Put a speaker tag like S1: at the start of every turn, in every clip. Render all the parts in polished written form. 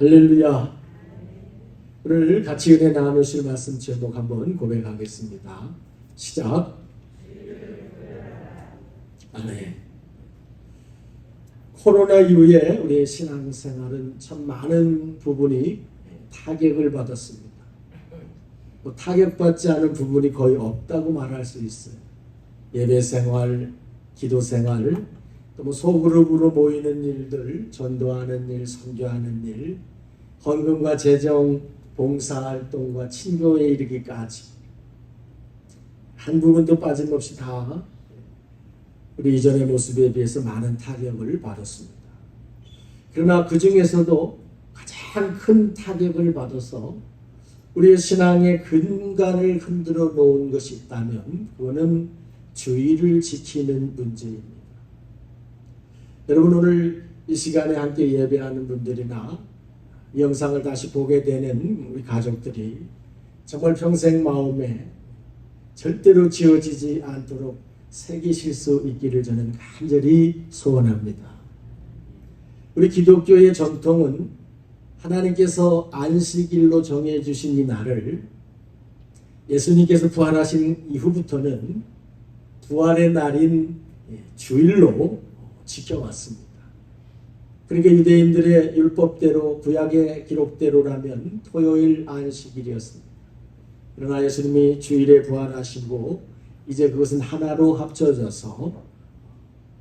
S1: 할렐루야. 오늘 같이 은혜 나누실 말씀 제목 한번 고백하겠습니다. 시작. 아멘. 코로나 이후에 우리의 신앙생활은 참 많은 부분이 타격을 받았습니다. 타격받지 않은 부분이 거의 없다고 말할 수 있어요. 예배생활, 기도생활, 또 소그룹으로 모이는 일들, 전도하는 일, 선교하는 일, 헌금과 재정, 봉사활동과 친교에 이르기까지 한 부분도 빠짐없이 다 우리 이전의 모습에 비해서 많은 타격을 받았습니다. 그러나 그 중에서도 가장 큰 타격을 받아서 우리의 신앙의 근간을 흔들어 놓은 것이 있다면 그거는 주의를 지키는 문제입니다. 여러분, 오늘 이 시간에 함께 예배하는 분들이나 이 영상을 다시 보게 되는 우리 가족들이 정말 평생 마음에 절대로 지워지지 않도록 새기실 수 있기를 저는 간절히 소원합니다. 우리 기독교의 전통은 하나님께서 안식일로 정해주신 이 날을 예수님께서 부활하신 이후부터는 부활의 날인 주일로 지켜왔습니다. 그러니까 유대인들의 율법대로 구약의 기록대로라면 토요일 안식일이었습니다. 그러나 예수님이 주일에 부활하시고 이제 그것은 하나로 합쳐져서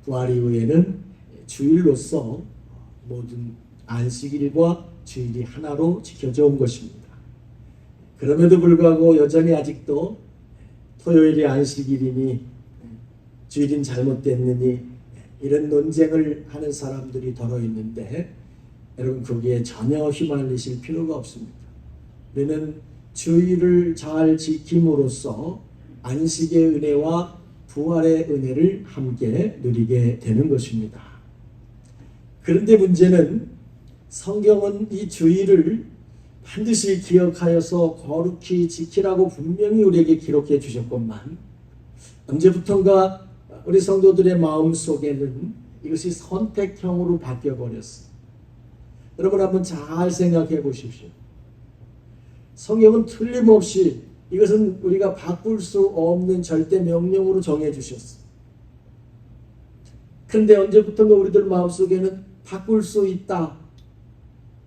S1: 부활 이후에는 주일로서 모든 안식일과 주일이 하나로 지켜져 온 것입니다. 그럼에도 불구하고 여전히 아직도 토요일이 안식일이니 주일인 잘못됐느니 이런 논쟁을 하는 사람들이 더러 있는데 여러분, 거기에 전혀 휘말리실 필요가 없습니다. 우리는 주일을 잘 지킴으로써 안식의 은혜와 부활의 은혜를 함께 누리게 되는 것입니다. 그런데 문제는 성경은 이 주일을 반드시 기억하여서 거룩히 지키라고 분명히 우리에게 기록해 주셨건만 언제부턴가 우리 성도들의 마음 속에는 이것이 선택형으로 바뀌어버렸어요. 여러분, 한번 잘 생각해 보십시오. 성경은 틀림없이 이것은 우리가 바꿀 수 없는 절대 명령으로 정해 주셨어요. 그런데 언제부턴가 우리들 마음속에는 바꿀 수 있다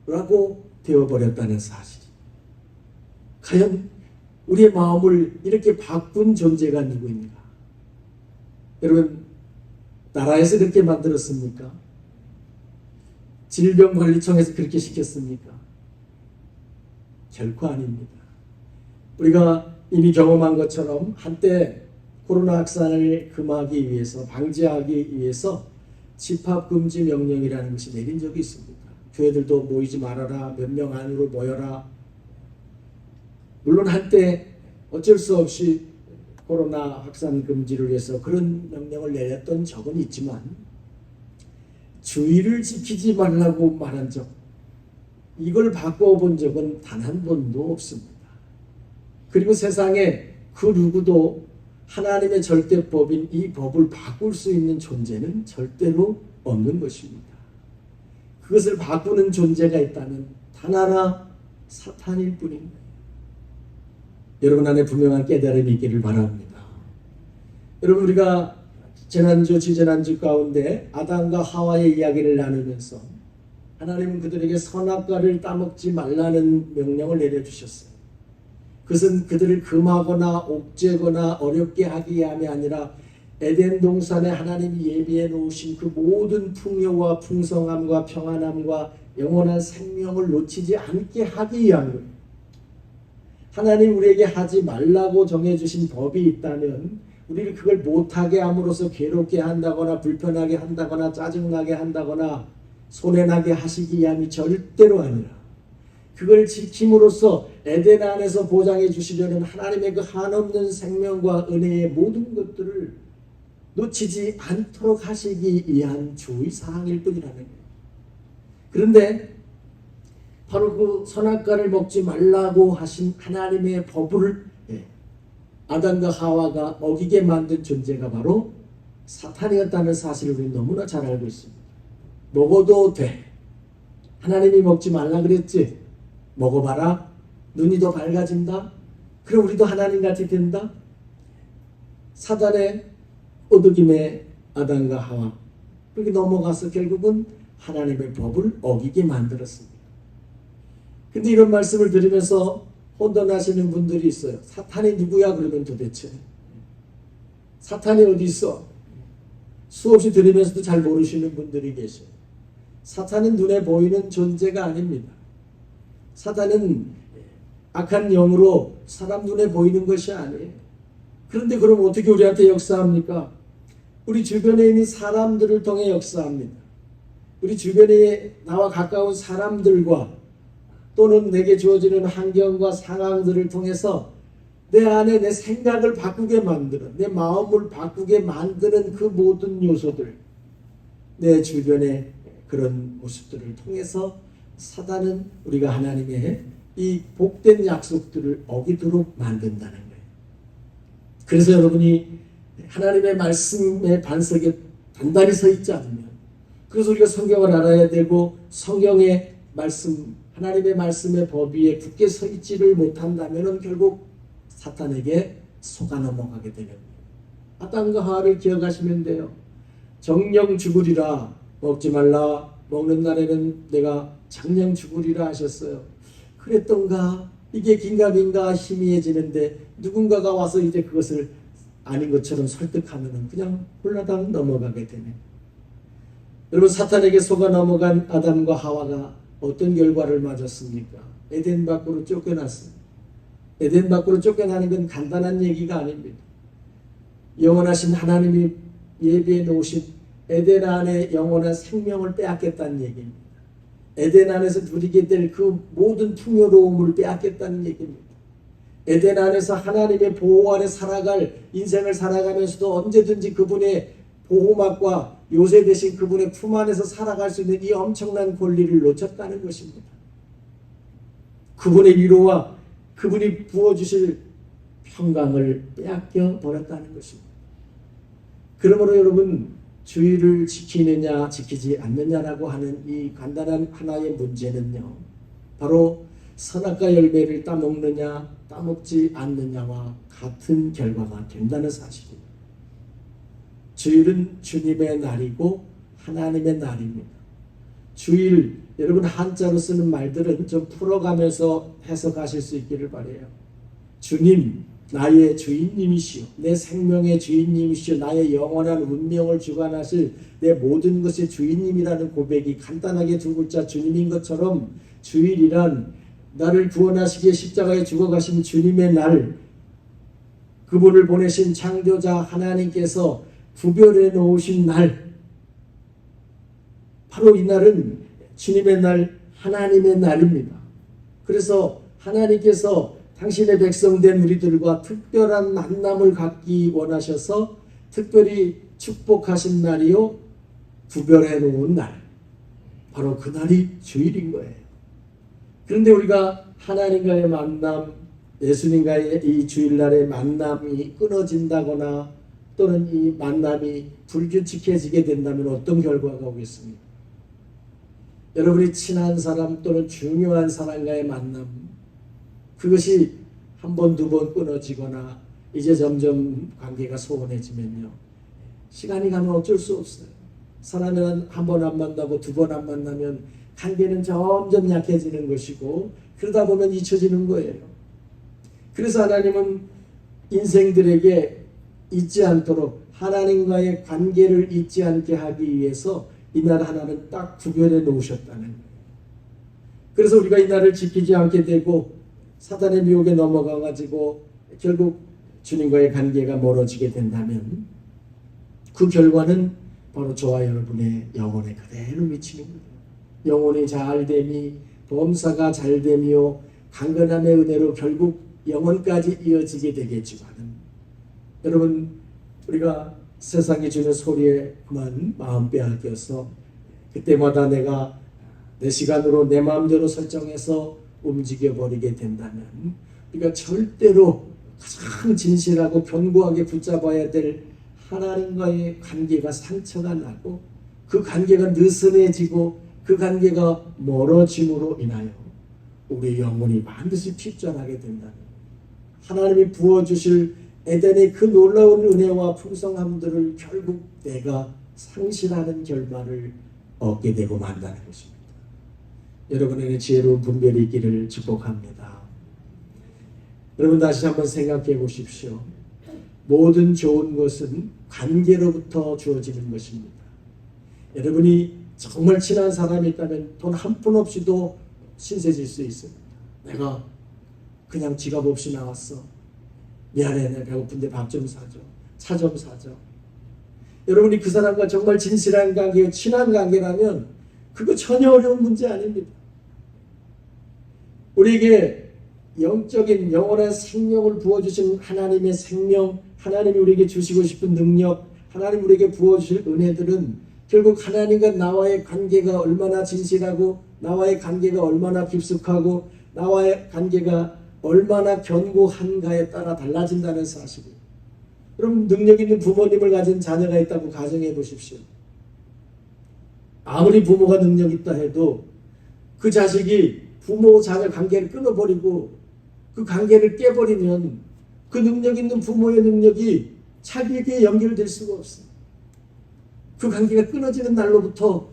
S1: 라고 되어버렸다는 사실. 과연 우리의 마음을 이렇게 바꾼 존재가 누구입니까? 여러분, 나라에서 그렇게 만들었습니까? 질병관리청에서 그렇게 시켰습니까? 결코 아닙니다. 우리가 이미 경험한 것처럼 한때 코로나 확산을 금하기 위해서, 방지하기 위해서 집합금지 명령이라는 것이 내린 적이 있습니다. 교회들도 모이지 말아라, 몇 명 안으로 모여라. 물론 한때 어쩔 수 없이 코로나 확산 금지를 위해서 그런 명령을 내렸던 적은 있지만 주의를 지키지 말라고 말한 적, 이걸 바꿔본 적은 단 한 번도 없습니다. 그리고 세상에 그 누구도 하나님의 절대법인 이 법을 바꿀 수 있는 존재는 절대로 없는 것입니다. 그것을 바꾸는 존재가 있다면 단 하나, 사탄일 뿐입니다. 여러분 안에 분명한 깨달음이 있기를 바랍니다. 여러분, 우리가 지난주, 지지난주 가운데 아담과 하와의 이야기를 나누면서 하나님은 그들에게 선악과를 따먹지 말라는 명령을 내려주셨어요. 그것은 그들을 금하거나 옥죄거나 어렵게 하기 위함이 아니라 에덴 동산에 하나님이 예비해 놓으신 그 모든 풍요와 풍성함과 평안함과 영원한 생명을 놓치지 않게 하기 위한 거예요. 하나님 우리에게 하지 말라고 정해주신 법이 있다면 우리를 그걸 못하게 함으로써 괴롭게 한다거나 불편하게 한다거나 짜증나게 한다거나 손해나게 하시기 위함이 절대로 아니라 그걸 지킴으로써 에덴 안에서 보장해 주시려는 하나님의 그 한없는 생명과 은혜의 모든 것들을 놓치지 않도록 하시기 위한 주의사항일 뿐이라는 거예요. 그런데 바로 그 선악과를 먹지 말라고 하신 하나님의 법을 아담과 하와가 어기게 만든 존재가 바로 사탄이었다는 사실을 우리는 너무나 잘 알고 있습니다. 먹어도 돼. 하나님이 먹지 말라 그랬지? 먹어봐라. 눈이 더 밝아진다. 그럼 우리도 하나님같이 된다. 사단의 오덕임에 아담과 하와 그렇게 넘어가서 결국은 하나님의 법을 어기게 만들었습니다. 근데 이런 말씀을 들으면서 혼돈하시는 분들이 있어요. 사탄이 누구야? 그러면 도대체 사탄이 어디 있어? 수없이 들으면서도 잘 모르시는 분들이 계셔요. 사탄은 눈에 보이는 존재가 아닙니다. 사탄은 악한 영으로 사람 눈에 보이는 것이 아니에요. 그런데 그럼 어떻게 우리한테 역사합니까? 우리 주변에 있는 사람들을 통해 역사합니다. 우리 주변에 나와 가까운 사람들과 또는 내게 주어지는 환경과 상황들을 통해서 내 안에 내 생각을 바꾸게 만드는, 내 마음을 바꾸게 만드는 그 모든 요소들, 내 주변의 그런 모습들을 통해서 사단은 우리가 하나님의 이 복된 약속들을 어기도록 만든다는 거예요. 그래서 여러분이 하나님의 말씀의 반석에 단단히 서 있지 않으면, 그래서 우리가 성경을 알아야 되고 성경의 말씀, 하나님의 말씀의 법 위에 굳게 서 있지를 못한다면 결국 사탄에게 속아 넘어가게 되는 거예요. 아담과 하와를 기억하시면 돼요. 정령 죽으리라, 먹지 말라, 먹는 날에는 내가 장령 죽으리라 하셨어요. 그랬던가? 이게 긴가민가 희미해지는데 누군가가 와서 이제 그것을 아닌 것처럼 설득하면 그냥 홀라당 넘어가게 되네. 여러분, 사탄에게 속아 넘어간 아담과 하와가 어떤 결과를 맞았습니까? 에덴 밖으로 쫓겨났어요. 에덴 밖으로 쫓겨나는 건 간단한 얘기가 아닙니다. 영원하신 하나님이 예비해 놓으신 에덴 안에 영원한 생명을 빼앗겠다는 얘기입니다. 에덴 안에서 누리게 될 그 모든 풍요로움을 빼앗겠다는 얘기입니다. 에덴 안에서 하나님의 보호 아래 살아갈 인생을 살아가면서도 언제든지 그분의 보호막과 요새 대신 그분의 품 안에서 살아갈 수 있는 이 엄청난 권리를 놓쳤다는 것입니다. 그분의 위로와 그분이 부어주실 평강을 빼앗겨 버렸다는 것입니다. 그러므로 여러분, 주의를 지키느냐 지키지 않느냐라고 하는 이 간단한 하나의 문제는요, 바로 선악과 열매를 따먹느냐 따먹지 않느냐와 같은 결과가 된다는 사실입니다. 주일은 주님의 날이고 하나님의 날입니다. 주일, 여러분 한자로 쓰는 말들은 좀 풀어가면서 해석하실 수 있기를 바라요. 주님, 나의 주인님이시오. 내 생명의 주인님이시오. 나의 영원한 운명을 주관하실 내 모든 것의 주인님이라는 고백이 간단하게 두 글자 주님인 것처럼, 주일이란 나를 구원하시기에 십자가에 죽어가신 주님의 날, 그분을 보내신 창조자 하나님께서 구별해 놓으신 날, 바로 이 날은 주님의 날, 하나님의 날입니다. 그래서 하나님께서 당신의 백성된 우리들과 특별한 만남을 갖기 원하셔서 특별히 축복하신 날이요, 구별해 놓은 날, 바로 그 날이 주일인 거예요. 그런데 우리가 하나님과의 만남, 예수님과의 이 주일날의 만남이 끊어진다거나 또는 이 만남이 불규칙해지게 된다면 어떤 결과가 오겠습니까? 여러분이 친한 사람 또는 중요한 사람과의 만남, 그것이 한 번, 두 번 끊어지거나 이제 점점 관계가 소원해지면요, 시간이 가면 어쩔 수 없어요. 사람은 한 번 안 만나고 두 번 안 만나면 관계는 점점 약해지는 것이고, 그러다 보면 잊혀지는 거예요. 그래서 하나님은 인생들에게 잊지 않도록 하나님과의 관계를 잊지 않게 하기 위해서 이날 하나는 딱 구별해 놓으셨다는 거예요. 그래서 우리가 이 날을 지키지 않게 되고 사단의 미혹에 넘어가가지고 결국 주님과의 관계가 멀어지게 된다면 그 결과는 바로 저와 여러분의 영혼에 그대로 미치는 거예요. 영혼이 잘됨이 범사가 잘됨이요 강건함의 은혜로 결국 영혼까지 이어지게 되겠지만, 여러분, 우리가 세상이 주는 소리에 그만 마음 빼앗겨서 그때마다 내가 내 시간으로 내 마음대로 설정해서 움직여버리게 된다면 우리가 절대로 가장 진실하고 견고하게 붙잡아야 될 하나님과의 관계가 상처가 나고 그 관계가 느슨해지고 그 관계가 멀어짐으로 인하여 우리 영혼이 반드시 핍전하게 된다는 하나님이 부어주실 에덴의 그 놀라운 은혜와 풍성함들을 결국 내가 상실하는 결과를 얻게 되고 만다는 것입니다. 여러분에게 지혜로운 분별이 있기를 축복합니다. 여러분 다시 한번 생각해 보십시오. 모든 좋은 것은 관계로부터 주어지는 것입니다. 여러분이 정말 친한 사람이 있다면 돈 한 푼 없이도 신세질 수 있습니다. 내가 그냥 지갑 없이 나왔어. 미안해, 내가 배고픈데 밥 좀 사줘. 차 좀 사줘. 여러분이 그 사람과 정말 진실한 관계, 친한 관계라면 그거 전혀 어려운 문제 아닙니다. 우리에게 영적인 영원한 생명을 부어주신 하나님의 생명, 하나님이 우리에게 주시고 싶은 능력, 하나님 우리에게 부어주실 은혜들은 결국 하나님과 나와의 관계가 얼마나 진실하고 나와의 관계가 얼마나 깊숙하고 나와의 관계가 얼마나 견고한가에 따라 달라진다는 사실이에요. 여러분 능력 있는 부모님을 가진 자녀가 있다고 가정해 보십시오. 아무리 부모가 능력 있다 해도 그 자식이 부모 자녀 관계를 끊어버리고 그 관계를 깨버리면 그 능력 있는 부모의 능력이 자기에게 연결될 수가 없어요. 그 관계가 끊어지는 날로부터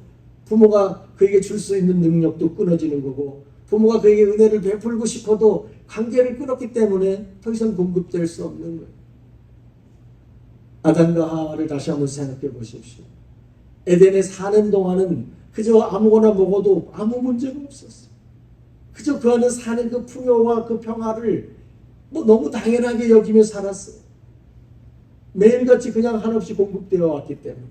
S1: 부모가 그에게 줄 수 있는 능력도 끊어지는 거고 부모가 그에게 은혜를 베풀고 싶어도 관계를 끊었기 때문에 더 이상 공급될 수 없는 거예요. 아담과 하와를 다시 한번 생각해 보십시오. 에덴에 사는 동안은 그저 아무거나 먹어도 아무 문제가 없었어요. 그저 그 안에 사는 그 풍요와 그 평화를 너무 당연하게 여기며 살았어요. 매일같이 그냥 한없이 공급되어 왔기 때문에.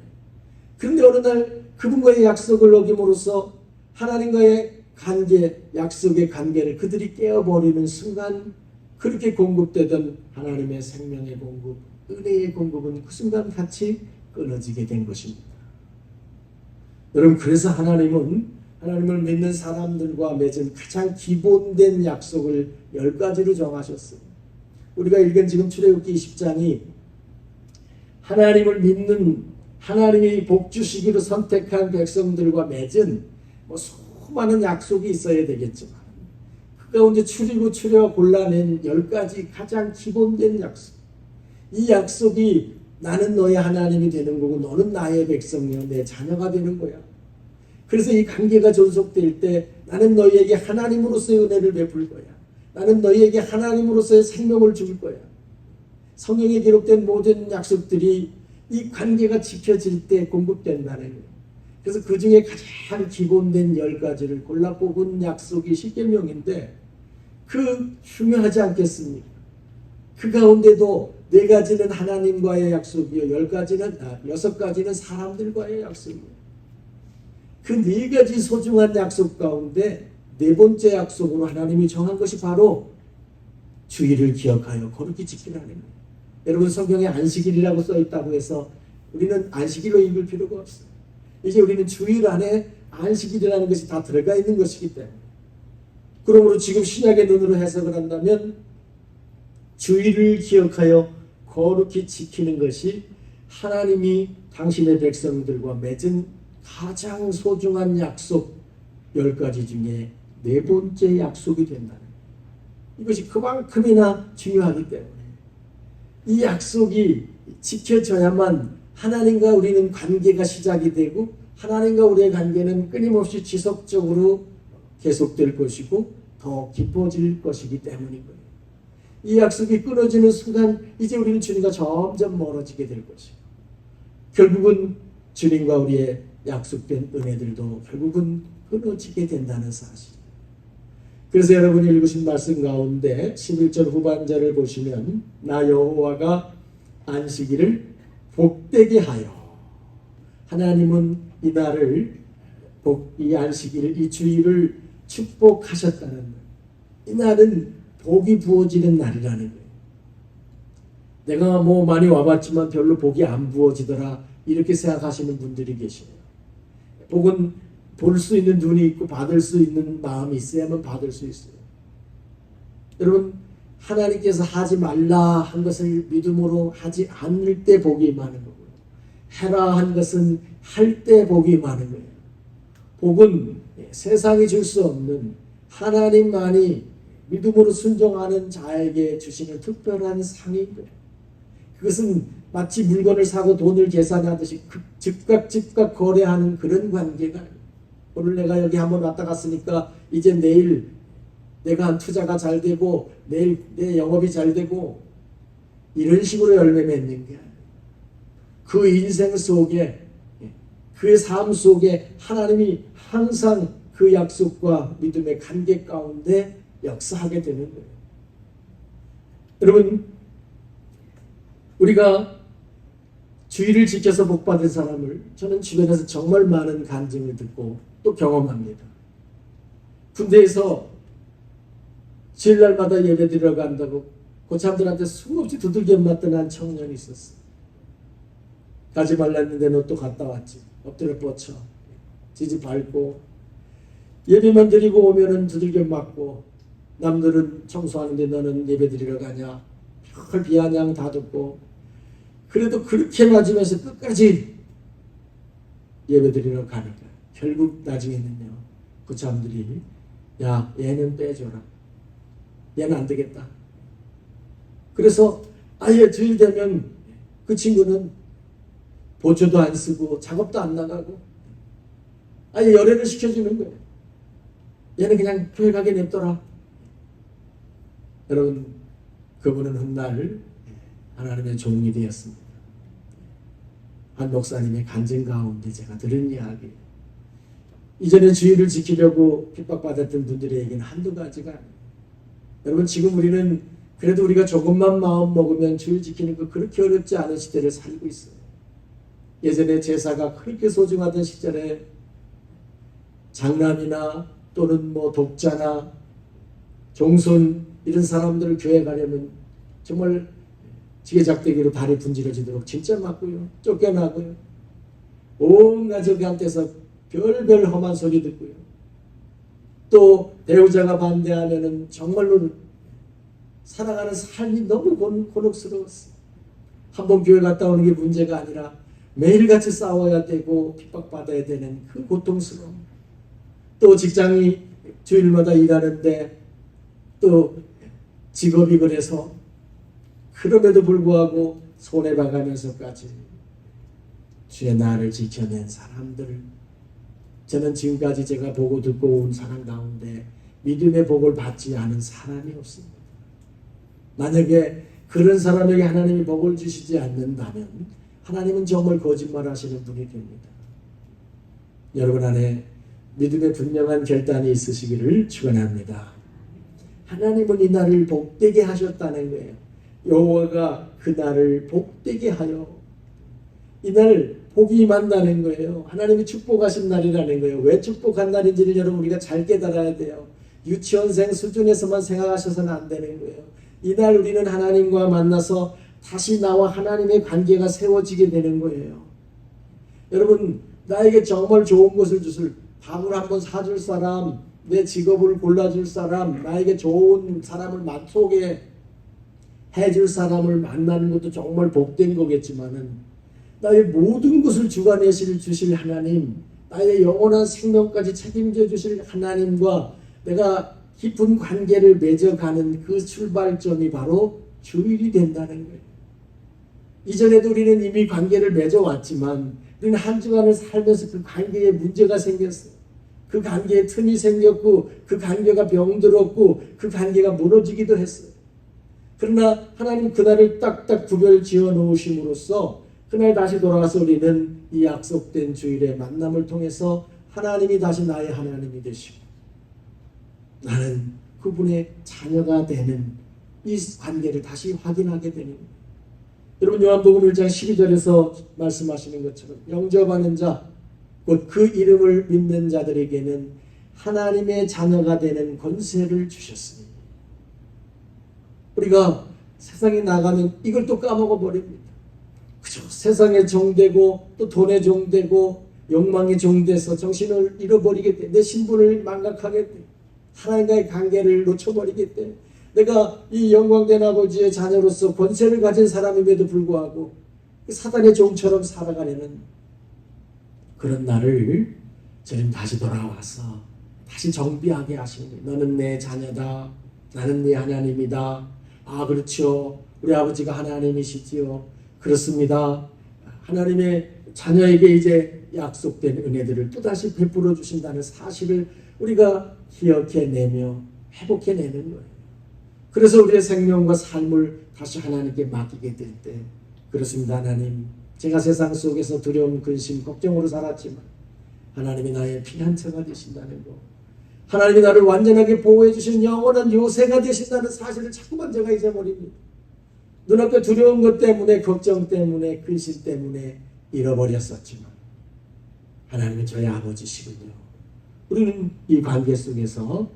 S1: 그런데 어느 날 그분과의 약속을 어김으로써 하나님과의 관계, 약속의 관계를 그들이 깨어버리는 순간 그렇게 공급되던 하나님의 생명의 공급, 은혜의 공급은 그 순간 같이 끊어지게 된 것입니다. 여러분 그래서 하나님을 믿는 사람들과 맺은 가장 기본된 약속을 10가지로 정하셨어요. 우리가 읽은 지금 출애굽기 20장이 하나님을 믿는 하나님이 복 주시기로 선택한 백성들과 맺은 수많은 약속이 있어야 되겠지만 그 가운데 추려 골라낸 10가지 가장 기본된 약속. 이 약속이 나는 너의 하나님이 되는 거고 너는 나의 백성이요 내 자녀가 되는 거야. 그래서 이 관계가 존속될 때 나는 너희에게 하나님으로서의 은혜를 베풀 거야. 나는 너희에게 하나님으로서의 생명을 줄 거야. 성경에 기록된 모든 약속들이 이 관계가 지켜질 때 공급된다는 거예요. 그래서 그 중에 가장 기본된 10가지를 골라 뽑은 약속이 십계명인데 그 중요하지 않겠습니까? 그 가운데도 4가지는 하나님과의 약속이요 6가지는 사람들과의 약속이에요. 그 4가지 소중한 약속 가운데 4번째 약속으로 하나님이 정한 것이 바로 주일을 기억하여 거룩히 지키라는 거예요. 여러분 성경에 안식일이라고 써있다고 해서 우리는 안식일로 읽을 필요가 없어요. 이제 우리는 주일 안에 안식일이라는 것이 다 들어가 있는 것이기 때문에 그러므로 지금 신약의 눈으로 해석을 한다면 주일을 기억하여 거룩히 지키는 것이 하나님이 당신의 백성들과 맺은 가장 소중한 약속 10가지 중에 4번째 약속이 된다는 거예요. 이것이 그만큼이나 중요하기 때문에 이 약속이 지켜져야만 하나님과 우리는 관계가 시작이 되고 하나님과 우리의 관계는 끊임없이 지속적으로 계속될 것이고 더 깊어질 것이기 때문인 거예요. 이 약속이 끊어지는 순간 이제 우리는 주님과 점점 멀어지게 될 것이고 결국은 주님과 우리의 약속된 은혜들도 결국은 끊어지게 된다는 사실. 그래서 여러분이 읽으신 말씀 가운데 11절 후반절을 보시면 나 여호와가 안식일을 복되게 하여 하나님은 이 날을 이 안식일을 이 주일을 축복하셨다는 거예요. 이 날은 복이 부어지는 날이라는 거예요. 내가 많이 와봤지만 별로 복이 안 부어지더라 이렇게 생각하시는 분들이 계시네요. 복은 볼 수 있는 눈이 있고 받을 수 있는 마음이 있어야만 받을 수 있어요. 여러분 하나님께서 하지 말라 한 것을 믿음으로 하지 않을 때 복이 많은 거고요. 해라 한 것은 할 때 복이 많은 거예요. 복은 세상이 줄 수 없는 하나님만이 믿음으로 순종하는 자에게 주시는 특별한 상인 거예요. 그것은 마치 물건을 사고 돈을 계산하듯이 즉각 거래하는 그런 관계가 아니에요. 오늘 내가 여기 한번 왔다 갔으니까 이제 내일 내가 한 투자가 잘 되고 내일 내 영업이 잘 되고 이런 식으로 열매 맺는 게 아니에요. 그 인생 속에 그의 삶 속에 하나님이 항상 그 약속과 믿음의 관계 가운데 역사하게 되는 거예요. 여러분, 우리가 주의를 지켜서 복받은 사람을 저는 주변에서 정말 많은 간증을 듣고 또 경험합니다. 군대에서 주일날마다 예배 드리러 간다고 고참들한테 수없이 두들겨 맞던 한 청년이 있었어. 가지 말랬는데 너 또 갔다 왔지. 엎드려 뻗쳐 지지 밟고 예배만 드리고 오면은 두들겨 맞고 남들은 청소하는데 너는 예배 드리러 가냐. 별 비아냥 다 듣고 그래도 그렇게 맞으면서 끝까지 예배 드리러 가니까 결국 나중에는요 그 사람들이 야 얘는 빼줘라. 얘는 안 되겠다. 그래서 아예 주일 되면 그 친구는 보초도 안 쓰고 작업도 안 나가고 아예 열애를 시켜주는 거예요. 얘는 그냥 교회 가게 냅둬라. 여러분, 그분은 훗날 하나님의 종이 되었습니다. 한 목사님의 간증 가운데 제가 들은 이야기예요. 이전에 주의를 지키려고 핍박받았던 분들에게는 한두 가지가 아니에요. 여러분, 지금 우리는 그래도 우리가 조금만 마음 먹으면 주의 지키는 거 그렇게 어렵지 않은 시대를 살고 있어요. 예전에 제사가 그렇게 소중하던 시절에 장남이나 또는 뭐 독자나 종손 이런 사람들을 교회 가려면 정말 지게작대기로 다리 분질러지도록 진짜 맞고요. 쫓겨나고요. 온 가족이 한테서 별별 험한 소리 듣고요. 또 배우자가 반대하면은 정말로 살아가는 삶이 너무 곤혹스러웠어요. 한번 교회 갔다 오는 게 문제가 아니라 매일같이 싸워야 되고 핍박받아야 되는 그 고통스러움. 또 직장이 주일마다 일하는데 또 직업이 그래서 그럼에도 불구하고 손해봐가면서까지 주의 나를 지켜낸 사람들, 저는 지금까지 제가 보고 듣고 온 사람 가운데 믿음의 복을 받지 않은 사람이 없습니다. 만약에 그런 사람에게 하나님이 복을 주시지 않는다면 하나님은 정말 거짓말하시는 분이 됩니다. 여러분 안에 믿음의 분명한 결단이 있으시기를 축원합니다. 하나님은 이 날을 복되게 하셨다는 거예요. 여호와가 그 날을 복되게 하여 이날 복이 임한다는 거예요. 하나님이 축복하신 날이라는 거예요. 왜 축복한 날인지를 여러분 우리가 잘 깨달아야 돼요. 유치원생 수준에서만 생각하셔서는 안 되는 거예요. 이날 우리는 하나님과 만나서 다시 나와 하나님의 관계가 세워지게 되는 거예요. 여러분, 나에게 정말 좋은 것을 주실, 밥을 한번 사줄 사람, 내 직업을 골라줄 사람, 나에게 좋은 사람을 소개해줄 사람을 만나는 것도 정말 복된 거겠지만은 나의 모든 것을 주실 하나님, 나의 영원한 생명까지 책임져 주실 하나님과 내가 깊은 관계를 맺어가는 그 출발점이 바로 주일이 된다는 거예요. 이전에도 우리는 이미 관계를 맺어왔지만 우리는 한 주간을 살면서 그 관계에 문제가 생겼어요. 그 관계에 틈이 생겼고 그 관계가 병들었고 그 관계가 무너지기도 했어요. 그러나 하나님 그날을 딱딱 구별 지어 놓으심으로써 그날 다시 돌아와서 우리는 이 약속된 주일의 만남을 통해서 하나님이 다시 나의 하나님이 되시고 나는 그분의 자녀가 되는 이 관계를 다시 확인하게 되는 거예요. 여러분 요한복음 1장 12절에서 말씀하시는 것처럼 영접하는 자, 곧 그 이름을 믿는 자들에게는 하나님의 자녀가 되는 권세를 주셨으니 우리가 세상에 나가면 이걸 또 까먹어 버립니다. 그죠? 세상에 종되고 또 돈에 종되고 욕망에 종돼서 정신을 잃어버리게 돼. 내 신분을 망각하게 돼. 하나님과의 관계를 놓쳐버리게 돼. 내가 이 영광된 아버지의 자녀로서 권세를 가진 사람임에도 불구하고 사단의 종처럼 살아가려는 그런 나를 주님 다시 돌아와서 다시 정비하게 하시니 너는 내 자녀다. 나는 네 하나님이다. 아 그렇죠. 우리 아버지가 하나님이시지요. 그렇습니다. 하나님의 자녀에게 이제 약속된 은혜들을 또다시 베풀어 주신다는 사실을 우리가 기억해내며 회복해내는 거예요. 그래서 우리의 생명과 삶을 다시 하나님께 맡기게 될 때 그렇습니다. 하나님, 제가 세상 속에서 두려움, 근심, 걱정으로 살았지만 하나님이 나의 피난처가 되신다는 거, 하나님이 나를 완전하게 보호해 주신 영원한 요새가 되신다는 사실을 자꾸만 제가 잊어버립니다. 눈앞에 두려운 것 때문에, 걱정 때문에, 근심 때문에 잃어버렸었지만 하나님은 저의 아버지시군요. 우리는 이 관계 속에서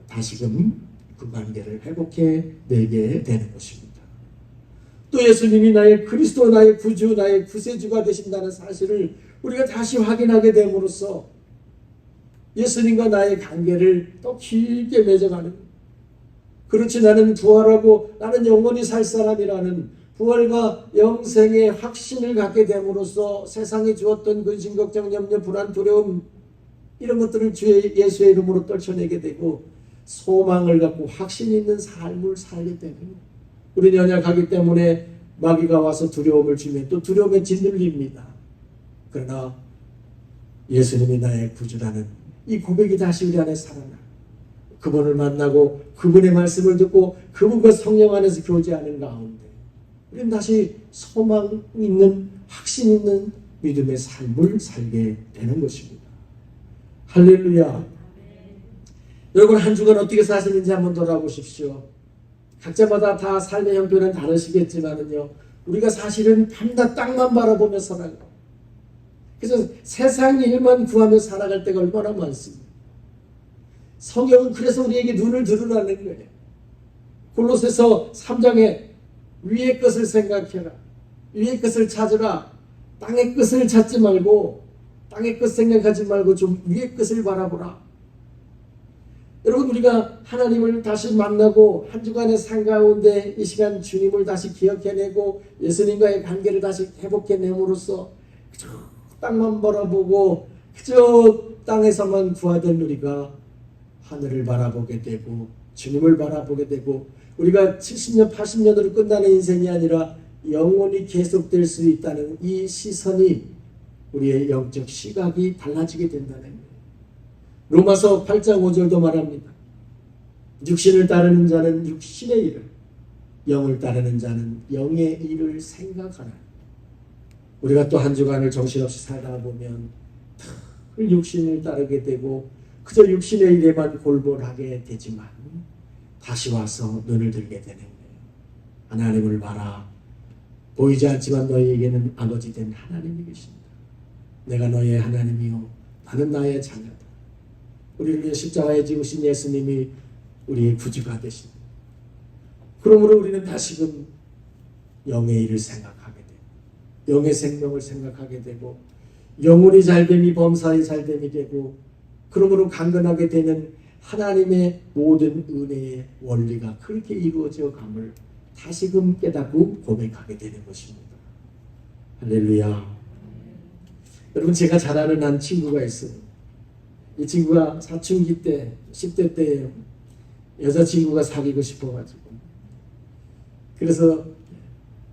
S1: 다시금 그 관계를 회복해 내게 되는 것입니다. 또 예수님이 나의 그리스도, 나의 구주, 나의 구세주가 되신다는 사실을 우리가 다시 확인하게 됨으로써 예수님과 나의 관계를 더 길게 맺어가는, 그렇지 나는 부활하고 나는 영원히 살 사람이라는 부활과 영생의 확신을 갖게 됨으로써 세상에 주었던 근심, 걱정, 염려, 불안, 두려움 이런 것들을 주의 예수의 이름으로 떨쳐내게 되고 소망을 갖고 확신 있는 삶을 살게 되는 거예요. 우리는 연약하기 때문에 마귀가 와서 두려움을 주면 또 두려움에 짓눌립니다. 그러나 예수님이 나의 구주라는 이 고백이 다시 우리 안에 살아나 그분을 만나고 그분의 말씀을 듣고 그분과 성령 안에서 교제하는 가운데 우리는 다시 소망 있는 확신 있는 믿음의 삶을 살게 되는 것입니다. 할렐루야. 여러분 한 주간 어떻게 사시는지 한번 돌아보십시오. 각자마다 다 삶의 형편은 다르시겠지만은요, 우리가 사실은 밤낮 땅만 바라보며 살아가요. 그래서 세상 일만 구하며 살아갈 때가 얼마나 많습니다. 성경은 그래서 우리에게 눈을 들으라는 거예요. 골로새서 3장에 위의 것을 생각해라. 위의 것을 찾으라. 땅의 것을 찾지 말고 땅의 것 생각하지 말고 좀 위의 것을 바라보라. 여러분 우리가 하나님을 다시 만나고 한 주간의 삶 가운데 이 시간 주님을 다시 기억해내고 예수님과의 관계를 다시 회복해냄으로써 그저 땅만 바라보고 그저 땅에서만 구하던 우리가 하늘을 바라보게 되고 주님을 바라보게 되고 우리가 70년 80년으로 끝나는 인생이 아니라 영원히 계속될 수 있다는 이 시선이 우리의 영적 시각이 달라지게 된다는 거예요. 로마서 8장 5절도 말합니다. 육신을 따르는 자는 육신의 일을, 영을 따르는 자는 영의 일을 생각하라. 우리가 또 한 주간을 정신없이 살다 보면 그 육신을 따르게 되고 그저 육신의 일에만 골몰하게 되지만 다시 와서 눈을 들게 되는 거예요. 하나님을 봐라. 보이지 않지만 너희에게는 아버지 된 하나님이 계신다. 내가 너의 하나님이요 나는 나의 자녀다. 우리를 위해 십자가에 지으신 예수님이 우리의 구주가 되신다. 그러므로 우리는 다시금 영의 일을 생각하게 되고 영의 생명을 생각하게 되고 영혼이 잘됨이 범사의 잘됨이 되고 그러므로 강건하게 되는 하나님의 모든 은혜의 원리가 그렇게 이루어져 감을 다시금 깨닫고 고백하게 되는 것입니다. 할렐루야. 여러분 제가 잘 아는 한 친구가 있어요. 이 친구가 사춘기 때 10대 때예요. 여자친구가 사귀고 싶어가지고 그래서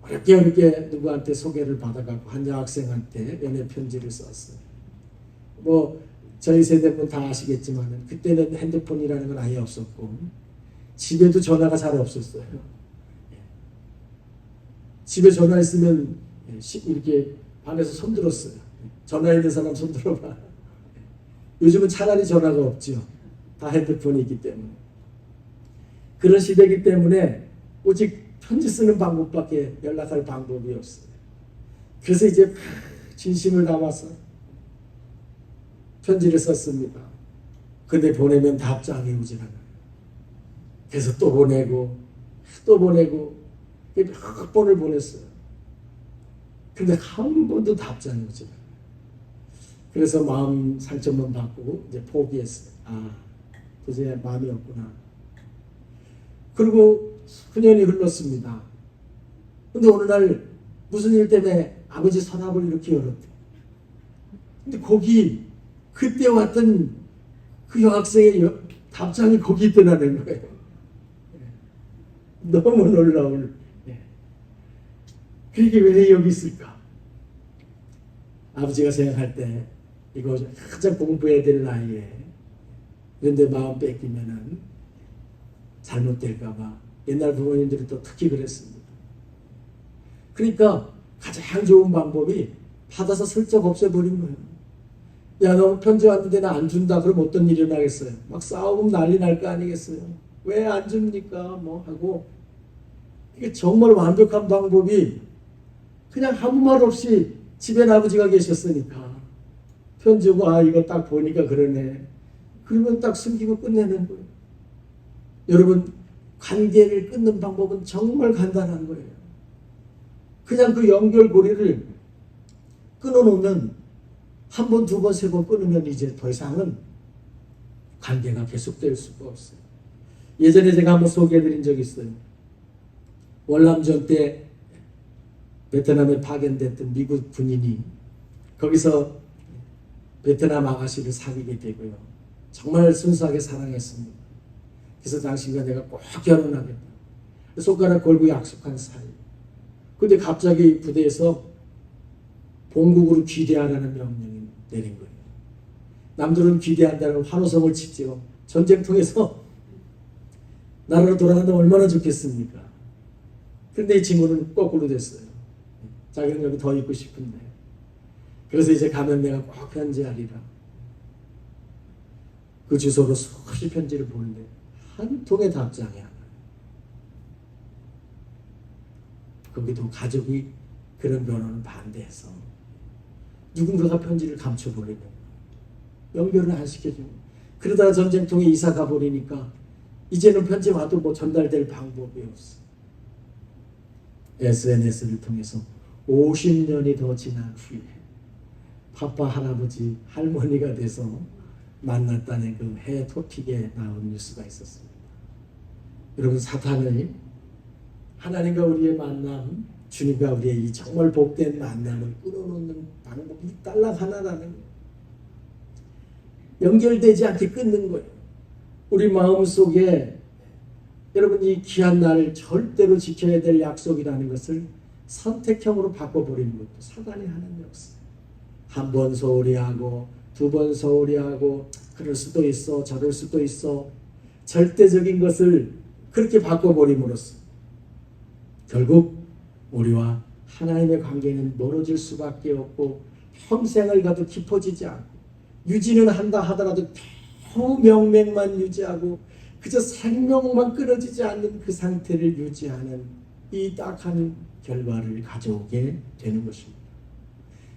S1: 어렵게 누구한테 소개를 받아가고 한 여학생한테 연애 편지를 썼어요. 뭐 저희 세대분 다 아시겠지만 그때는 핸드폰이라는 건 아예 없었고 집에도 전화가 잘 없었어요. 집에 전화했으면 이렇게 반에서 손들었어요. 전화 있는 사람 손들어봐. 요즘은 차라리 전화가 없죠. 다 핸드폰이 있기 때문에. 그런 시대이기 때문에 오직 편지 쓰는 방법밖에 연락할 방법이 없어요. 그래서 이제 진심을 담아서 편지를 썼습니다. 근데 보내면 답장이 오질 않아요. 그래서 또 보내고 몇 번을 보냈어요. 근데 한 번도 답장이 오질 않아요. 그래서 마음 상처만 받고 이제 포기했어요. 도저히 마음이 없구나. 그리고 수년이 흘렀습니다. 근데 어느 날 무슨 일 때문에 아버지 서랍을 이렇게 열었대. 근데 거기 그때 왔던 그 여학생의 답장이 거기 있더라는 거예요. 너무 놀라울. 그게 왜 여기 있을까? 아버지가 생각할 때 이거 가장 공부해야 될 나이에 그런데 마음 뺏기면은 잘못될까봐 옛날 부모님들이 또 특히 그랬습니다. 그러니까 가장 좋은 방법이 받아서 슬쩍 없애버린 거예요. 야, 너 편지 왔는데 나 안 준다. 그럼 어떤 일이 일어나겠어요? 막 싸우고 난리 날 거 아니겠어요? 왜 안 줍니까? 뭐 하고. 이게 정말 완벽한 방법이 그냥 아무 말 없이 집에 아버지가 계셨으니까 편지 오고 아 이거 딱 보니까 그러네. 그러면 딱 숨기고 끝내는 거예요. 여러분 관계를 끊는 방법은 정말 간단한 거예요. 그냥 그 연결고리를 끊어놓으면 한 번, 두 번, 세 번 끊으면 이제 더 이상은 관계가 계속될 수가 없어요. 예전에 제가 한번 소개해드린 적이 있어요. 월남전 때 베트남에 파견됐던 미국 군인이 거기서 베트남 아가씨를 사귀게 되고요. 정말 순수하게 사랑했습니다. 그래서 당신과 내가 꼭 결혼하겠다. 손가락 걸고 약속한 사이. 근데 갑자기 부대에서 본국으로 귀대하라는 명령이 내린 거예요. 남들은 귀대한다는 환호성을 치죠. 전쟁통에서 나라로 돌아간다면 얼마나 좋겠습니까? 근데 이 친구는 거꾸로 됐어요. 자기는 여기 더 있고 싶은데. 그래서 이제 가면 내가 꼭 편지하리라. 그 주소로 수없이 편지를 보는데 한 통의 답장이 하나. 거기도 가족이 그런 변호는 반대해서 누군가가 편지를 감춰버리는 연결을 안 시켜주고 그러다가 전쟁통에 이사 가버리니까 이제는 편지 와도 뭐 전달될 방법이 없어. SNS를 통해서 50년이 더 지난 후에 파파 할아버지 할머니가 돼서 만났다는 그 해 토픽에 나온 뉴스가 있었습니다. 여러분 사탄은 하나님과 우리의 만남, 주님과 우리의 이 정말 복된 만남을 끊어놓는 방법이 딱 하나라는 거예요. 연결되지 않게 끊는 거예요. 우리 마음속에 여러분 이 귀한 날을 절대로 지켜야 될 약속이라는 것을 선택형으로 바꿔버리는 것도 사단이 하는 역사. 한 번 소홀히 하고 두 번 소홀히 하고 그럴 수도 있어 저럴 수도 있어 절대적인 것을 그렇게 바꿔버림으로써 결국 우리와 하나님의 관계는 멀어질 수밖에 없고 평생을 가도 깊어지지 않고 유지는 한다 하더라도 겨우 명맥만 유지하고 그저 생명만 끊어지지 않는 그 상태를 유지하는 이 딱한 결과를 가져오게 되는 것입니다.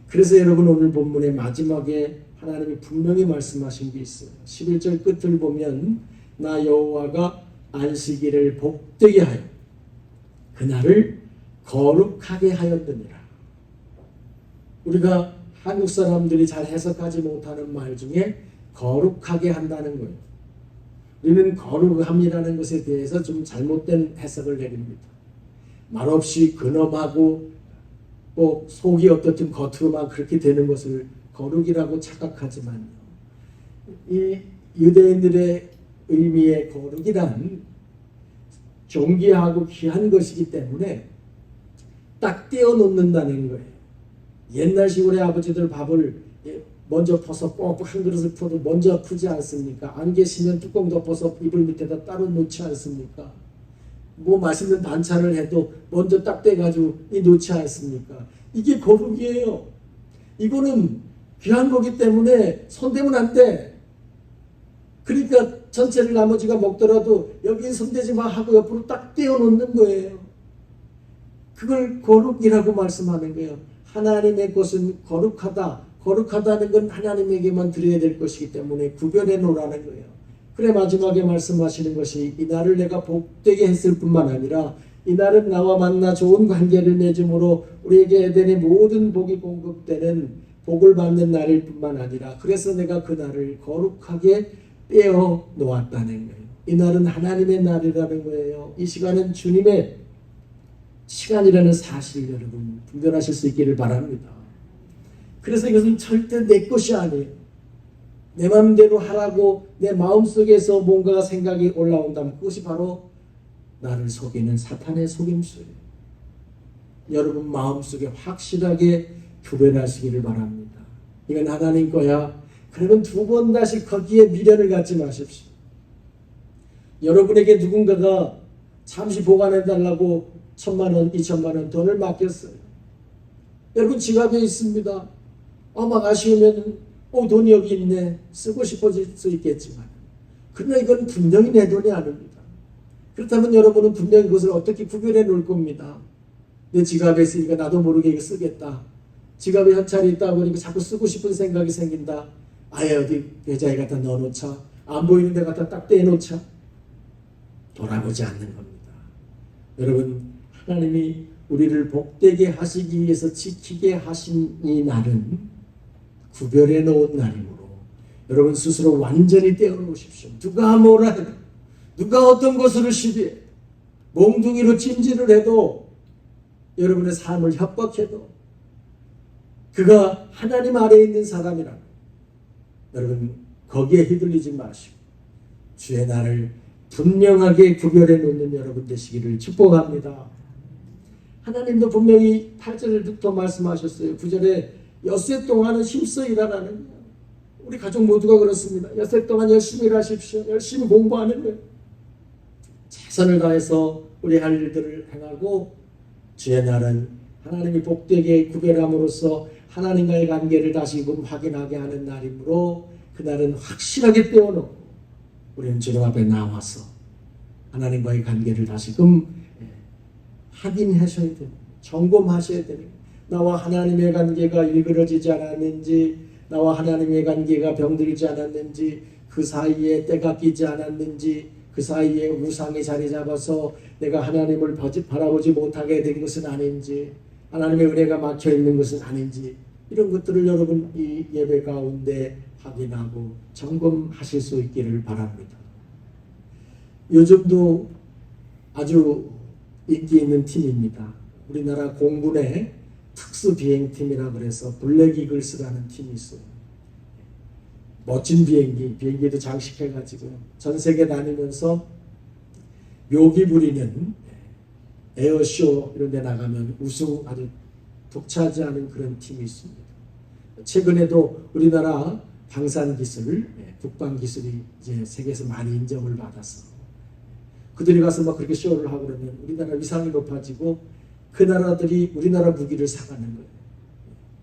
S1: 그래서 여러분 오늘 본문의 마지막에 하나님이 분명히 말씀하신 게 있어요. 11절 끝을 보면 나 여호와가 안식일을 복되게 하여 그날을 거룩하게 하였느니라. 우리가 한국 사람들이 잘 해석하지 못하는 말 중에 거룩하게 한다는 거예요. 우리는 거룩함이라는 것에 대해서 좀 잘못된 해석을 내립니다. 말없이 근엄하고 꼭 속이 어떻든 겉으로만 그렇게 되는 것을 거룩이라고 착각하지만요. 이 유대인들의 의미의 거룩이란 존귀하고 귀한 것이기 때문에 딱 떼어 놓는다는 거예요. 옛날 시골의 아버지들 밥을 먼저 퍼서 꼭 한 그릇을 퍼도 먼저 푸지 않습니까? 안 계시면 뚜껑 덮어서 이불 밑에다 따로 놓지 않습니까? 뭐 맛있는 반찬을 해도 먼저 딱 떼가지고 놓지 않습니까? 이게 거룩이에요. 이거는 귀한 거기 때문에 손대면 안 돼. 그러니까 전체를 나머지가 먹더라도 여기 손대지 마 하고 옆으로 딱 떼어 놓는 거예요. 그걸 거룩이라고 말씀하는 거예요. 하나님의 것은 거룩하다. 거룩하다는 건 하나님에게만 드려야 될 것이기 때문에 구별해 놓으라는 거예요. 그래 마지막에 말씀하시는 것이 이 날을 내가 복되게 했을 뿐만 아니라 이 날은 나와 만나 좋은 관계를 맺음으로 우리에게 에덴의 모든 복이 공급되는 복을 받는 날일 뿐만 아니라 그래서 내가 그 날을 거룩하게 떼어 놓았다는 거예요. 이 날은 하나님의 날이라는 거예요. 이 시간은 주님의 시간이라는 사실 여러분 분별하실 수 있기를 바랍니다. 그래서 이것은 절대 내 것이 아니에요. 내 마음대로 하라고 내 마음속에서 뭔가 생각이 올라온다면 그것이 바로 나를 속이는 사탄의 속임수예요. 여러분 마음속에 확실하게 구별하시기를 바랍니다. 이건 하나님 거야. 그러면 두 번 다시 거기에 미련을 갖지 마십시오. 여러분에게 누군가가 잠시 보관해달라고 1,000만 원, 2,000만 원 돈을 맡겼어요. 여러분 지갑에 있습니다. 막 아쉬우면 돈이 여기 있네. 쓰고 싶어질 수 있겠지만 그러나 이건 분명히 내 돈이 아닙니다. 그렇다면 여러분은 분명히 그것을 어떻게 구별해 놓을 겁니다. 내 지갑에 있으니까 나도 모르게 이거 쓰겠다. 지갑에 현찰이 있다 보니까 자꾸 쓰고 싶은 생각이 생긴다. 아예 어디 계좌에 갖다 넣어놓자. 안 보이는 데 갖다 딱 떼놓자. 돌아보지 않는 겁니다. 여러분 하나님이 우리를 복되게 하시기 위해서 지키게 하신 이 날은 구별해 놓은 날이므로 여러분 스스로 완전히 떼어놓으십시오. 누가 뭐라 해도 누가 어떤 것으로 시비해 몽둥이로 찜질을 해도 여러분의 삶을 협박해도 그가 하나님 아래에 있는 사람이라고 여러분 거기에 휘둘리지 마시고 주의 날을 분명하게 구별해 놓는 여러분 되시기를 축복합니다. 하나님도 분명히 8절부터 말씀하셨어요. 9절에 엿새 동안은 힘써 일하라는 거예요. 우리 가족 모두가 그렇습니다. 엿새 동안 열심히 일하십시오. 열심히 공부하는 거예요. 최선을 다해서 우리 할 일들을 행하고 주의 날은 하나님이 복되게 구별함으로써 하나님과의 관계를 다시금 확인하게 하는 날이므로 그날은 확실하게 떼어놓고 우리는 주님 앞에 나와서 하나님과의 관계를 다시금 확인하셔야 됩니다. 점검하셔야 됩니다. 나와 하나님의 관계가 일그러지지 않았는지, 나와 하나님의 관계가 병들지 않았는지, 그 사이에 때가 끼지 않았는지, 그 사이에 우상이 자리 잡아서 내가 하나님을 바라보지 못하게 된 것은 아닌지, 하나님의 은혜가 막혀 있는 것은 아닌지, 이런 것들을 여러분 이 예배 가운데 확인하고 점검하실 수 있기를 바랍니다. 요즘도 아주 인기 있는 팀입니다. 우리나라 공군의 특수비행팀이라 그래서 블랙이글스라는 팀이 있어요. 멋진 비행기도 장식해가지고 전 세계 다니면서 묘기 부리는 에어쇼 이런 데 나가면 우승 아주 독차지하는 그런 팀이 있습니다. 최근에도 우리나라 방산기술, 국방기술이 이제 세계에서 많이 인정을 받았어. 그들이 가서 막 그렇게 쇼를 하고 그러면 우리나라 위상이 높아지고 그 나라들이 우리나라 무기를 사가는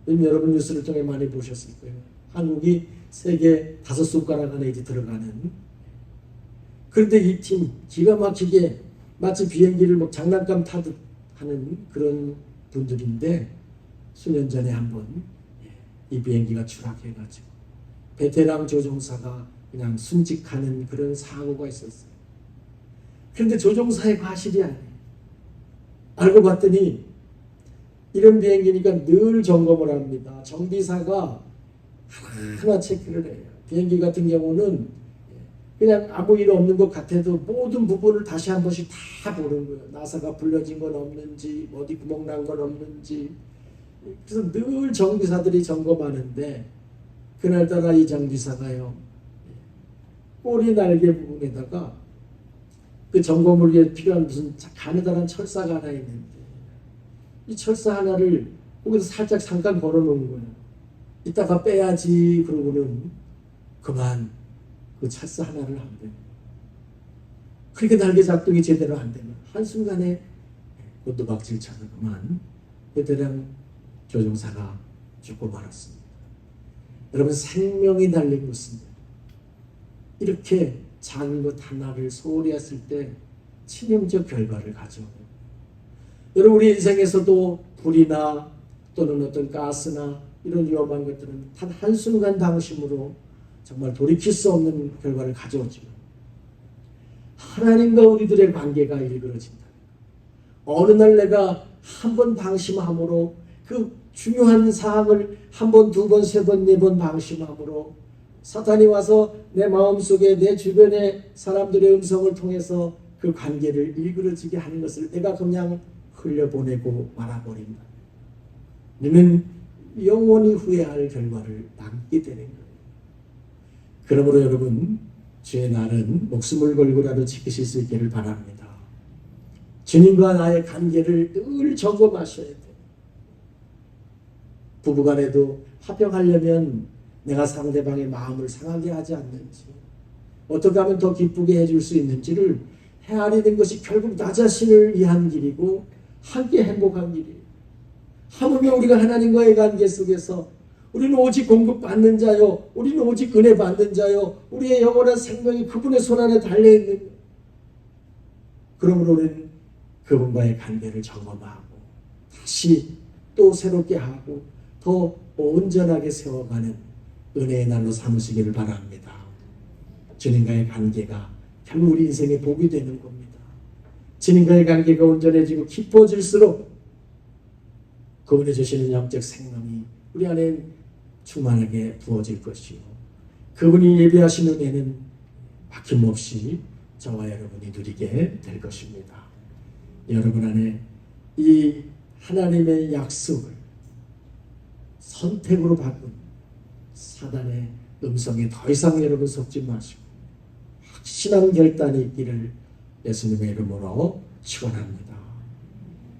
S1: 거예요. 여러분 뉴스를 통해 많이 보셨을 거예요. 한국이 세계 5손가락 안에 이제 들어가는. 그런데 이 팀 기가 막히게 마치 비행기를 뭐 장난감 타듯 하는 그런 분들인데 수년 전에 한번 이 비행기가 추락해가지고 베테랑 조종사가 그냥 순직하는 그런 사고가 있었어요. 그런데 조종사의 과실이 아니에요. 알고 봤더니 이런 비행기니까 늘 점검을 합니다. 정비사가 하나 체크를 해요. 비행기 같은 경우는 그냥 아무 일 없는 것 같아도 모든 부분을 다시 한 번씩 다 보는 거예요. 나사가 불려진 건 없는지, 어디 구멍 난 건 없는지. 그래서 늘 정비사들이 점검하는데 그날따라 이 정비사가요, 꼬리 날개 부분에다가 그 점검을 위해 필요한 무슨 가느다란 철사가 하나 있는데 이 철사 하나를 거기서 살짝 잠깐 걸어놓은 거예요. 이따가 빼야지 그러고는 그만 그 철사 하나를 안 돼요. 그러니까 날개 작동이 제대로 안 되면 한순간에 노두박질처럼 그만 베테랑 조종사가 죽고 말았습니다. 여러분 생명이 달린 것은 이렇게 작은 것 하나를 소홀히 했을 때 치명적 결과를 가져오고 여러분 우리 인생에서도 불이나 또는 어떤 가스나 이런 위험한 것들은 단 한순간 방심으로 정말 돌이킬 수 없는 결과를 가져오지만 하나님과 우리들의 관계가 일그러진다. 어느 날 내가 한 번 방심함으로 그 중요한 사항을 한 번, 두 번, 세 번, 네 번 방심함으로 사탄이 와서 내 마음속에 내 주변의 사람들의 음성을 통해서 그 관계를 일그러지게 하는 것을 내가 그냥 흘려보내고 말아버린다. 너는 영원히 후회할 결과를 남게 되는 거예요. 그러므로 여러분, 주의 날은 목숨을 걸고라도 지키실 수 있기를 바랍니다. 주님과 나의 관계를 늘 점검하셔야 돼요. 부부간에도 화평하려면 내가 상대방의 마음을 상하게 하지 않는지, 어떻게 하면 더 기쁘게 해줄 수 있는지를 헤아리는 것이 결국 나 자신을 위한 길이고 함께 행복한 길이에요. 하물며 우리가 하나님과의 관계 속에서 우리는 오직 공급받는 자요, 우리는 오직 은혜 받는 자요, 우리의 영원한 생명이 그분의 손 안에 달려있는 거예요. 그러므로 우리는 그분과의 관계를 점검하고 다시 또 새롭게 하고 더 온전하게 세워가는 은혜의 날로 삼으시기를 바랍니다. 주님과의 관계가 결국 우리 인생의 복이 되는 겁니다. 주님과의 관계가 온전해지고 깊어질수록 그분이 주시는 영적 생명이 우리 안에 충만하게 부어질 것이요, 그분이 예비하신 은혜는 막힘없이 저와 여러분이 누리게 될 것입니다. 여러분 안에 이 하나님의 약속을 선택으로 바꾼 사단의 음성에 더 이상 여러분 속지 마시고 확신한 결단이 있기를 예수님의 이름으로 축원합니다.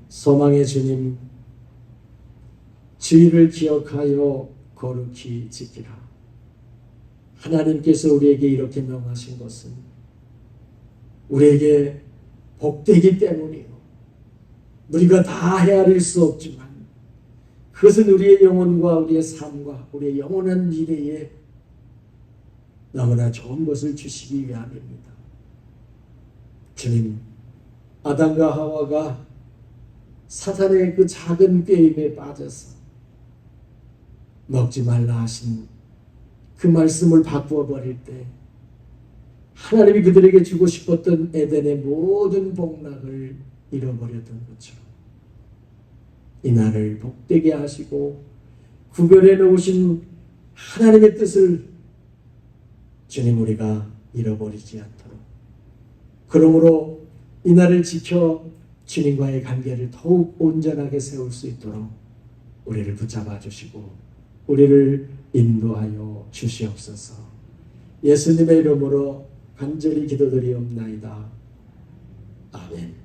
S1: 소망의 주님, 주의를 기억하여 거룩히 지키라. 하나님께서 우리에게 이렇게 명하신 것은 우리에게 복되기 때문이요, 우리가 다 헤아릴 수 없지만 그것은 우리의 영혼과 우리의 삶과 우리의 영원한 미래에 너무나 좋은 것을 주시기 위함입니다. 주님, 아담과 하와가 사탄의 그 작은 게임에 빠져서 먹지 말라 하신 그 말씀을 바꾸어 버릴 때 하나님이 그들에게 주고 싶었던 에덴의 모든 복락을 잃어버렸던 것처럼 이 날을 복되게 하시고 구별해 놓으신 하나님의 뜻을 주님 우리가 잃어버리지 않도록, 그러므로 이 날을 지켜 주님과의 관계를 더욱 온전하게 세울 수 있도록 우리를 붙잡아 주시고 우리를 인도하여 주시옵소서. 예수님의 이름으로 간절히 기도드리옵나이다. 아멘.